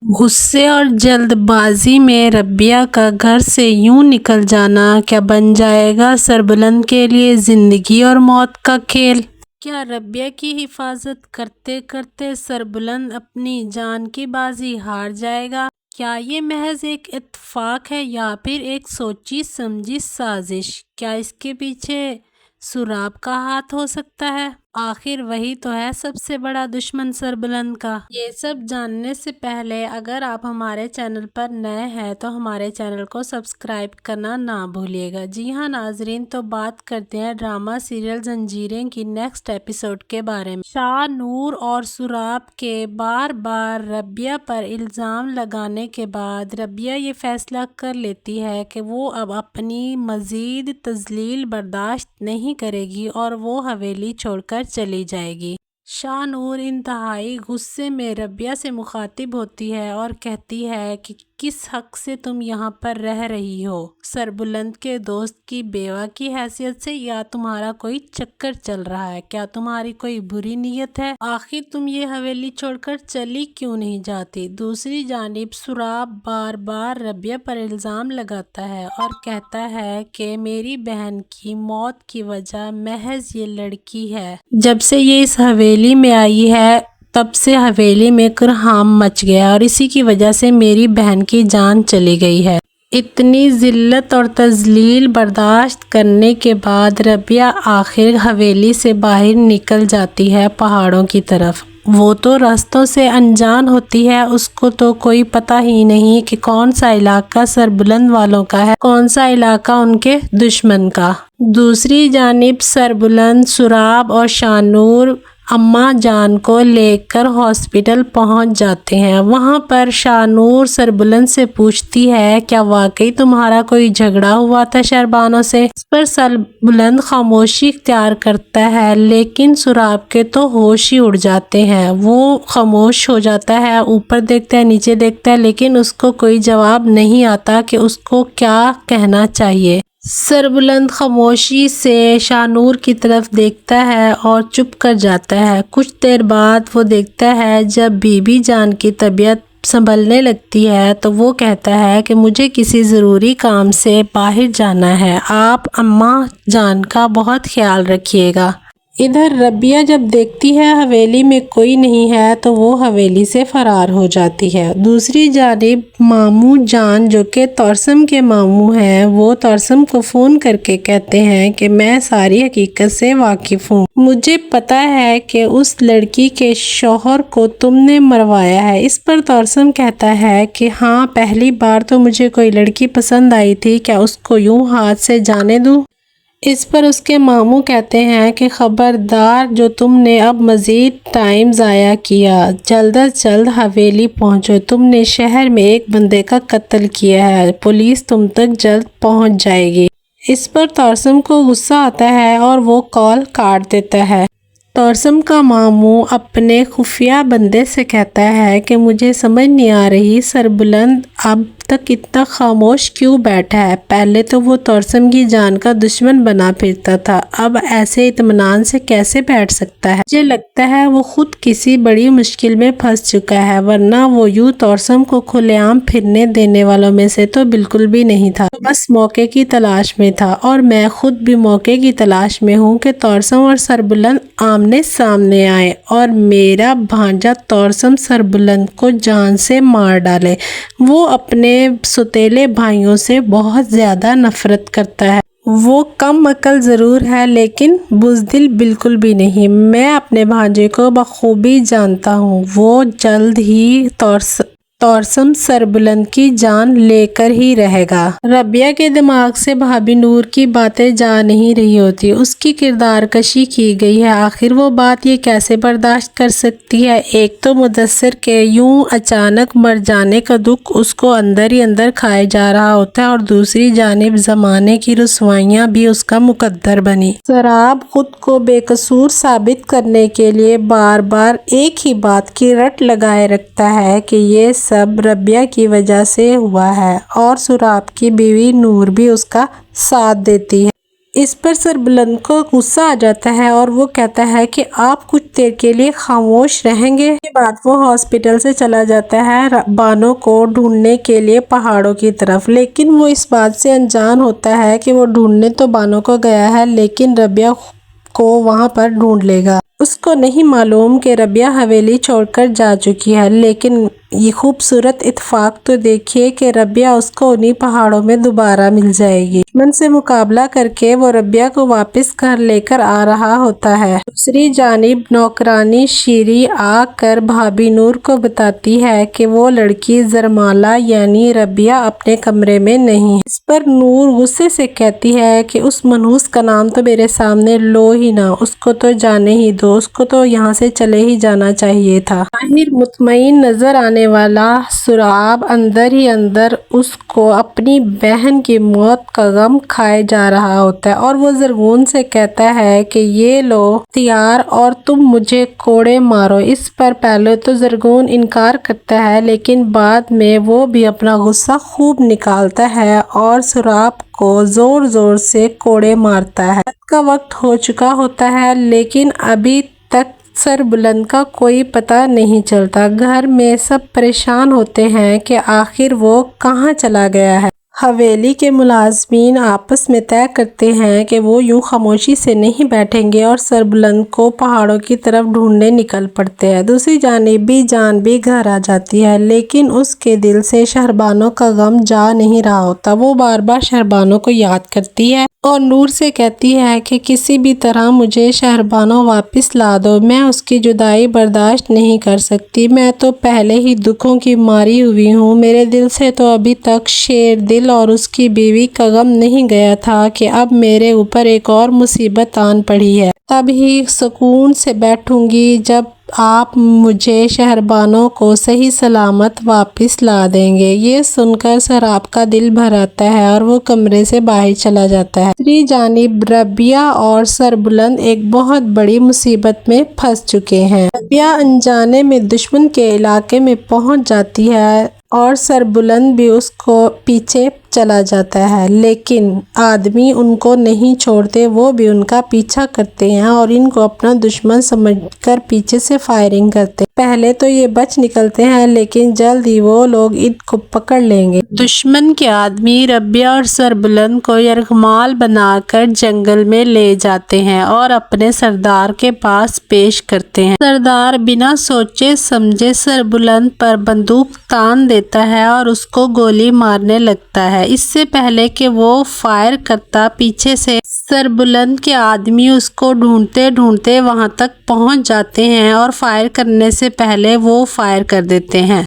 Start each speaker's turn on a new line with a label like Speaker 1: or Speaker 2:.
Speaker 1: غصے اور جلد بازی میں ربیہ کا گھر سے یوں نکل جانا کیا بن جائے گا سربلند کے لیے زندگی اور موت کا کھیل؟ کیا ربیہ کی حفاظت کرتے کرتے سربلند اپنی جان کی بازی ہار جائے گا؟ کیا یہ محض ایک اتفاق ہے یا پھر ایک سوچی سمجھی سازش؟ کیا اس کے پیچھے سراب کا ہاتھ ہو سکتا ہے؟ آخر وہی تو ہے سب سے بڑا دشمن سربلند کا۔ یہ سب جاننے سے پہلے اگر آپ ہمارے چینل پر نئے ہیں تو ہمارے چینل کو سبسکرائب کرنا نہ بھولیے گا۔ جی ہاں ناظرین، تو بات کرتے ہیں ڈرامہ سیریل زنجیریں کی نیکسٹ ایپیسوڈ کے بارے میں۔ شاہ نور اور سراب کے بار بار ربیہ پر الزام لگانے کے بعد ربیہ یہ فیصلہ کر لیتی ہے کہ وہ اب اپنی مزید تذلیل برداشت نہیں کرے گی اور وہ حویلی چھوڑ کر چلی جائے گی۔ شاہ نور انتہائی غصے میں ربیہ سے مخاطب ہوتی ہے اور کہتی ہے کہ کس حق سے تم یہاں پر رہ رہی ہو؟ سربلند کے دوست کی بیوہ کی حیثیت سے یا تمہارا کوئی چکر چل رہا ہے؟ کیا تمہاری کوئی بری نیت ہے؟ آخر تم یہ حویلی چھوڑ کر چلی کیوں نہیں جاتی؟ دوسری جانب سراب بار بار ربیہ پر الزام لگاتا ہے اور کہتا ہے کہ میری بہن کی موت کی وجہ محض یہ لڑکی ہے۔ جب سے یہ اس حویلی میں آئی ہے تب سے حویلی میں کرہام مچ گیا اور اسی کی وجہ سے میری بہن کی جان چلی گئی ہے۔ اتنی ذلت اور تذلیل برداشت کرنے کے بعد ربیہ آخر حویلی سے باہر نکل جاتی ہے پہاڑوں کی طرف۔ وہ تو راستوں سے انجان ہوتی ہے، اس کو تو کوئی پتہ ہی نہیں کہ کون سا علاقہ سربلند والوں کا ہے، کون سا علاقہ ان کے دشمن کا۔ دوسری جانب سربلند، سراب اور شاہ نور اماں جان کو لے کر ہاسپٹل پہنچ جاتے ہیں۔ وہاں پر شاہ نور سربلند سے پوچھتی ہے کیا واقعی تمہارا کوئی جھگڑا ہوا تھا شہربانوں سے؟ اس پر سربلند خاموشی اختیار کرتا ہے لیکن سراب کے تو ہوش ہی اڑ جاتے ہیں۔ وہ خاموش ہو جاتا ہے، اوپر دیکھتا ہے نیچے دیکھتا ہے لیکن اس کو کوئی جواب نہیں آتا کہ اس کو کیا کہنا چاہیے۔ سربلند خاموشی سے شاہ نور کی طرف دیکھتا ہے اور چپ کر جاتا ہے۔ کچھ دیر بعد وہ دیکھتا ہے جب بی بی جان کی طبیعت سنبھلنے لگتی ہے تو وہ کہتا ہے کہ مجھے کسی ضروری کام سے باہر جانا ہے، آپ اماں جان کا بہت خیال رکھیے گا۔ ادھر ربیہ جب دیکھتی ہے حویلی میں کوئی نہیں ہے تو وہ حویلی سے فرار ہو جاتی ہے۔ دوسری جانب ماموں جان جو کہ توسم کے ماموں ہیں وہ توسم کو فون کر کے کہتے ہیں کہ میں ساری حقیقت سے واقف ہوں، مجھے پتا ہے کہ اس لڑکی کے شوہر کو تم نے مروایا ہے۔ اس پر توسم کہتا ہے کہ ہاں پہلی بار تو مجھے کوئی لڑکی پسند آئی تھی، کیا اس کو یوں ہاتھ سے جانے دوں؟ اس پر اس کے ماموں کہتے ہیں کہ خبردار، جو تم نے اب مزید ٹائم ضائع کیا، جلد از جلد حویلی پہنچو، تم نے شہر میں ایک بندے کا قتل کیا ہے، پولیس تم تک جلد پہنچ جائے گی۔ اس پر توسم کو غصہ آتا ہے اور وہ کال کاٹ دیتا ہے۔ توسم کا ماموں اپنے خفیہ بندے سے کہتا ہے کہ مجھے سمجھ نہیں آ رہی سربلند اب تک اتنا خاموش کیوں بیٹھا ہے؟ پہلے تو وہ توسم کی جان کا دشمن بنا پھرتا تھا، اب ایسے اطمینان سے کیسے بیٹھ سکتا ہے؟ مجھے لگتا ہے وہ خود کسی بڑی مشکل میں پھنس چکا ہے، ورنہ وہ یوں توسم کو کھلے عام پھرنے دینے والوں میں سے تو بالکل بھی نہیں تھا، بس موقع کی تلاش میں تھا۔ اور میں خود بھی موقع کی تلاش میں ہوں کہ توسم اور سربلند آمنے سامنے آئے اور میرا بھانجا توسم سربلند کو جان سے مار ڈالے۔ وہ اپنے سوتیلے بھائیوں سے بہت زیادہ نفرت کرتا ہے۔ وہ کم عقل ضرور ہے لیکن بزدل بالکل بھی نہیں۔ میں اپنے بھانجے کو بخوبی جانتا ہوں، وہ جلد ہی توسم سربلند کی جان لے کر ہی رہے گا۔ ربیہ کے دماغ سے بھابھی نور کی باتیں جا نہیں رہی ہوتی، اس کی کردار کشی کی گئی ہے، آخر وہ بات یہ کیسے برداشت کر سکتی ہے؟ ایک تو مدثر کے یوں اچانک مر جانے کا دکھ اس کو اندر ہی اندر کھائے جا رہا ہوتا ہے اور دوسری جانب زمانے کی رسوائیاں بھی اس کا مقدر بنی۔ سراب خود کو بے قصور ثابت کرنے کے لیے بار بار ایک ہی بات کی رٹ لگائے رکھتا ہے کہ یہ سب ربیہ کی وجہ سے ہوا ہے اور سراب کی بیوی نور بھی اس کا ساتھ دیتی ہے۔ اس پر سربلند کو غصہ آ جاتا ہے اور وہ کہتا ہے کہ آپ کچھ دیر کے لیے خاموش رہیں گے۔ اس کے بعد وہ ہاسپٹل سے چلا جاتا ہے بانو کو ڈھونڈنے کے لیے پہاڑوں کی طرف، لیکن وہ اس بات سے انجان ہوتا ہے کہ وہ ڈھونڈنے تو بانو کو گیا ہے لیکن ربیہ کو وہاں پر ڈھونڈ لے گا۔ اس کو نہیں معلوم کہ ربیہ حویلی چھوڑ کر جا چکی ہے، لیکن یہ خوبصورت اتفاق تو دیکھیے کہ ربیہ اس کو انہی پہاڑوں میں دوبارہ مل جائے گی۔ دشمن سے مقابلہ کر کے وہ ربیہ کو واپس گھر لے کر آ رہا ہوتا ہے۔ دوسری جانب نوکرانی شیری آ کر بھابھی نور کو بتاتی ہے کہ وہ لڑکی زرمالہ یعنی ربیہ اپنے کمرے میں نہیں ہے۔ اس پر نور غصے سے کہتی ہے کہ اس منحوس کا نام تو میرے سامنے لو ہی نہ، اس کو تو جانے ہی دو، اس کو تو یہاں سے چلے ہی جانا چاہیے تھا۔ ظاہر مطمئن نظر آنے والا سراب اندر ہی اندر اس کو اپنی بہن کی موت کا غم کھائے جا رہا ہوتا ہے اور وہ زرغون سے کہتا ہے کہ یہ لو ہتھیار اور تم مجھے کوڑے مارو۔ اس پر پہلے تو زرغون انکار کرتا ہے لیکن بعد میں وہ بھی اپنا غصہ خوب نکالتا ہے اور سراب کو زور زور سے کوڑے مارتا ہے۔ رات کا وقت ہو چکا ہوتا ہے لیکن ابھی تک سربلند کا کوئی پتہ نہیں چلتا۔ گھر میں سب پریشان ہوتے ہیں کہ آخر وہ کہاں چلا گیا ہے۔ حویلی کے ملازمین آپس میں طے کرتے ہیں کہ وہ یوں خاموشی سے نہیں بیٹھیں گے اور سربلند کو پہاڑوں کی طرف ڈھونڈنے نکل پڑتے ہیں۔ دوسری جانب بھی جان بھی گھر آ جاتی ہے لیکن اس کے دل سے شہربانو کا غم جا نہیں رہا ہوتا۔ وہ بار بار شہربانو کو یاد کرتی ہے اور نور سے کہتی ہے کہ کسی بھی طرح مجھے شہربانو واپس لا دو، میں اس کی جدائی برداشت نہیں کر سکتی، میں تو پہلے ہی دکھوں کی ماری ہوئی ہوں، میرے دل سے تو ابھی تک شیر دل اور اس کی بیوی کا غم نہیں گیا تھا کہ اب میرے اوپر ایک اور مصیبت آن پڑی ہے۔ تب ہی سکون سے بیٹھوں گی جب آپ مجھے شہربانو کو صحیح سلامت واپس لا دیں گے۔ یہ سن کر سراب کا دل بھر آتا ہے اور وہ کمرے سے باہر چلا جاتا ہے۔ دوسری جانب ربیہ اور سربلند ایک بہت بڑی مصیبت میں پھنس چکے ہیں۔ ربیہ انجانے میں دشمن کے علاقے میں پہنچ جاتی ہے اور سربلند بھی اس کو پیچھے چلا جاتا ہے لیکن آدمی ان کو نہیں چھوڑتے، وہ بھی ان کا پیچھا کرتے ہیں اور ان کو اپنا دشمن سمجھ کر پیچھے سے فائرنگ کرتے ہیں۔ پہلے تو یہ بچ نکلتے ہیں لیکن جلد ہی وہ لوگ ان کو پکڑ لیں گے۔ دشمن کے آدمی ربیہ اور سربلند کو یرغمال بنا کر جنگل میں لے جاتے ہیں اور اپنے سردار کے پاس پیش کرتے ہیں۔ سردار بنا سوچے سمجھے سربلند پر بندوق تان دیتا ہے اور اس کو گولی مارنے لگتا ہے۔ اس سے پہلے کہ وہ فائر کرتا، پیچھے سے سربلند کے آدمی اس کو ڈھونڈتے ڈھونڈتے وہاں تک پہنچ جاتے ہیں اور فائر کرنے سے پہلے وہ فائر کر دیتے ہیں۔